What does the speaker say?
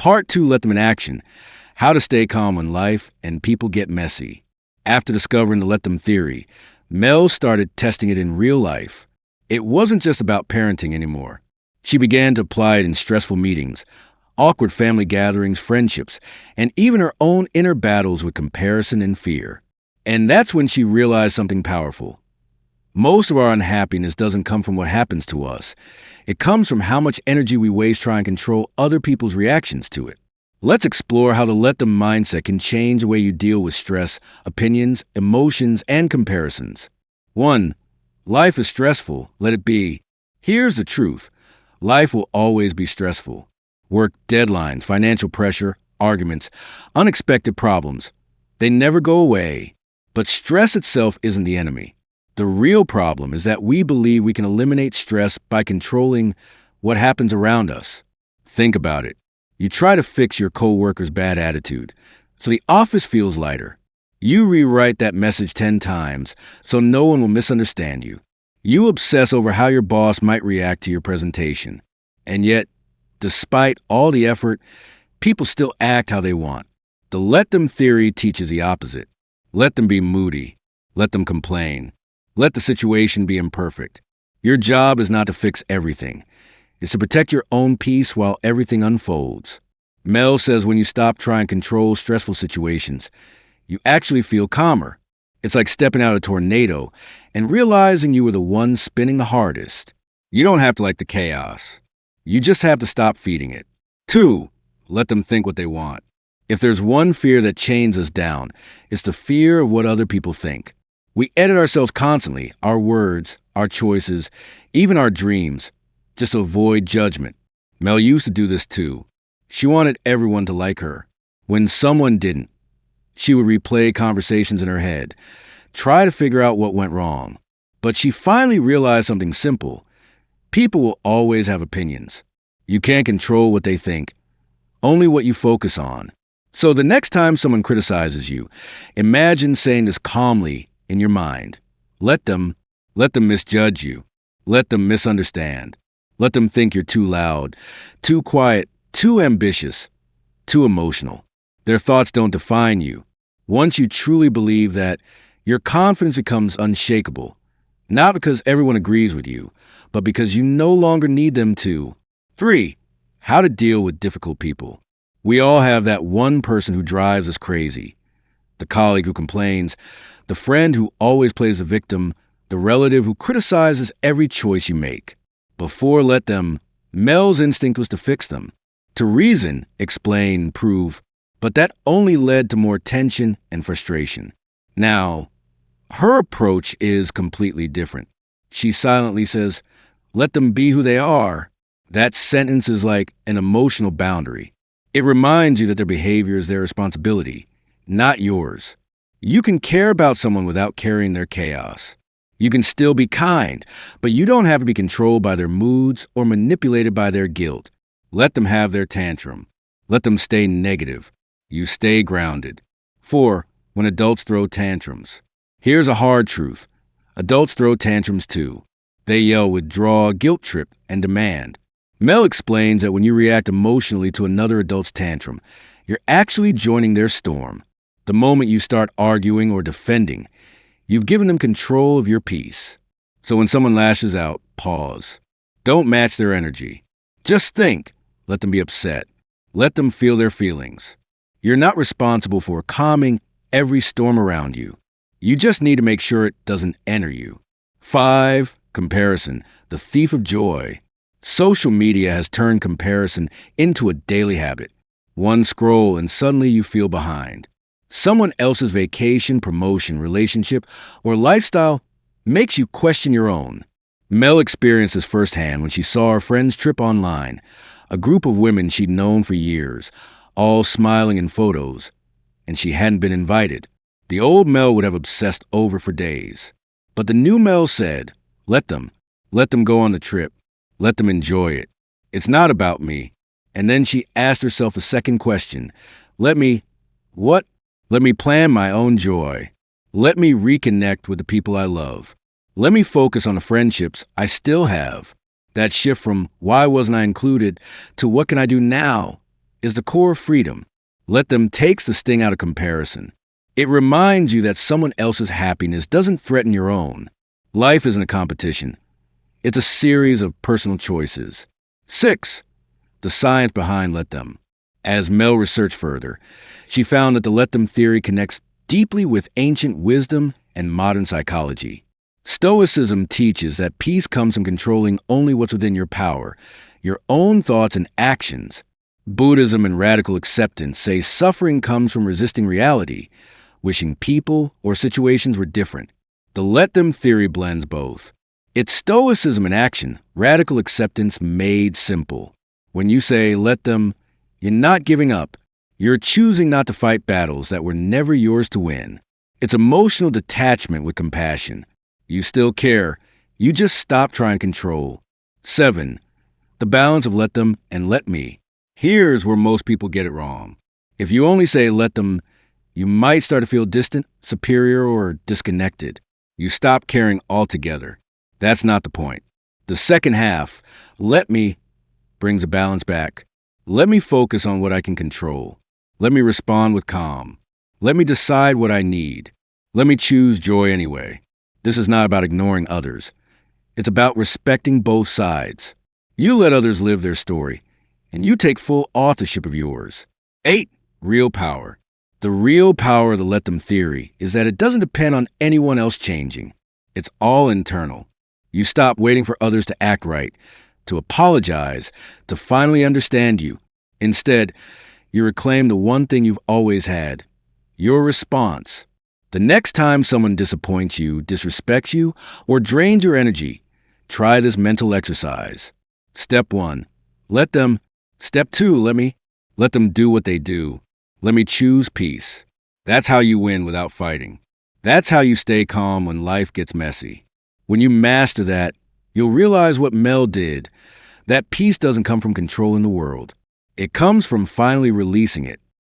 Part 2, Let Them in Action. How to stay calm when life and people get messy. After discovering the Let Them Theory, Mel started testing it in real life. It wasn't just about parenting anymore. She began to apply it in stressful meetings, awkward family gatherings, friendships, and even her own inner battles with comparison and fear. And that's when she realized something powerful. Most of our unhappiness doesn't come from what happens to us. It comes from how much energy we waste trying to control other people's reactions to it. Let's explore how the Let Them mindset can change the way you deal with stress, opinions, emotions, and comparisons. 1. Life is stressful. Let it be. Here's the truth. Life will always be stressful. Work deadlines, financial pressure, arguments, unexpected problems. They never go away. But stress itself isn't the enemy. The real problem is that we believe we can eliminate stress by controlling what happens around us. Think about it. You try to fix your coworker's bad attitude, so the office feels lighter. You rewrite that message 10 times, so no one will misunderstand you. You obsess over how your boss might react to your presentation. And yet, despite all the effort, people still act how they want. The Let Them theory teaches the opposite. Let them be moody. Let them complain. Let the situation be imperfect. Your job is not to fix everything. It's to protect your own peace while everything unfolds. Mel says when you stop trying to control stressful situations, you actually feel calmer. It's like stepping out of a tornado and realizing you were the one spinning the hardest. You don't have to like the chaos. You just have to stop feeding it. 2. Let them think what they want. If there's one fear that chains us down, it's the fear of what other people think. We edit ourselves constantly, our words, our choices, even our dreams, just to avoid judgment. Mel used to do this too. She wanted everyone to like her. When someone didn't, she would replay conversations in her head, try to figure out what went wrong. But she finally realized something simple. People will always have opinions. You can't control what they think, only what you focus on. So the next time someone criticizes you, imagine saying this calmly in your mind. Let them misjudge you. Let them misunderstand. Let them think you're too loud, too quiet, too ambitious, too emotional. Their thoughts don't define you. Once you truly believe that, your confidence becomes unshakable, not because everyone agrees with you, but because you no longer need them to. 3. How to deal with difficult people. We all have that one person who drives us crazy. The colleague who complains, the friend who always plays the victim, the relative who criticizes every choice you make. Before Let Them, Mel's instinct was to fix them, to reason, explain, prove, but that only led to more tension and frustration. Now, her approach is completely different. She silently says, let them be who they are. That sentence is like an emotional boundary. It reminds you that their behavior is their responsibility, not yours. You can care about someone without carrying their chaos. You can still be kind, but you don't have to be controlled by their moods or manipulated by their guilt. Let them have their tantrum. Let them stay negative. You stay grounded. 4. When adults throw tantrums. Here's a hard truth. Adults throw tantrums too. They yell, withdraw, guilt trip, and demand. Mel explains that when you react emotionally to another adult's tantrum, you're actually joining their storm. The moment you start arguing or defending, you've given them control of your peace. So when someone lashes out, pause. Don't match their energy. Just think. Let them be upset. Let them feel their feelings. You're not responsible for calming every storm around you. You just need to make sure it doesn't enter you. 5. Comparison, the thief of joy. Social media has turned comparison into a daily habit. One scroll and suddenly you feel behind. Someone else's vacation, promotion, relationship, or lifestyle makes you question your own. Mel experienced this firsthand when she saw her friend's trip online, a group of women she'd known for years, all smiling in photos, and she hadn't been invited. The old Mel would have obsessed over for days. But the new Mel said, let them go on the trip. Let them enjoy it. It's not about me. And then she asked herself a second question. Let me plan my own joy. Let me reconnect with the people I love. Let me focus on the friendships I still have. That shift from why wasn't I included to what can I do now is the core of freedom. Let them takes the sting out of comparison. It reminds you that someone else's happiness doesn't threaten your own. Life isn't a competition. It's a series of personal choices. 6. The science behind Let Them. As Mel researched further, she found that the Let Them theory connects deeply with ancient wisdom and modern psychology. Stoicism teaches that peace comes from controlling only what's within your power, your own thoughts and actions. Buddhism and radical acceptance say suffering comes from resisting reality, wishing people or situations were different. The Let Them theory blends both. It's stoicism in action, radical acceptance made simple. When you say, let them, you're not giving up. You're choosing not to fight battles that were never yours to win. It's emotional detachment with compassion. You still care. You just stop trying to control. 7. The balance of let them and let me. Here's where most people get it wrong. If you only say let them, you might start to feel distant, superior, or disconnected. You stop caring altogether. That's not the point. The second half, let me, brings a balance back. Let me focus on what I can control. Let me respond with calm. Let me decide what I need. Let me choose joy anyway. This is not about ignoring others. It's about respecting both sides. You let others live their story, and you take full authorship of yours. 8. Real power. The real power of the Let Them theory is that it doesn't depend on anyone else changing. It's all internal. You stop waiting for others to act right, to apologize, to finally understand you. Instead, you reclaim the one thing you've always had, your response. The next time someone disappoints you, disrespects you, or drains your energy, try this mental exercise. Step 1, let them. Step 2, let them do what they do. Let me choose peace. That's how you win without fighting. That's how you stay calm when life gets messy. When you master that, you'll realize what Mel did. That peace doesn't come from controlling the world. It comes from finally releasing it.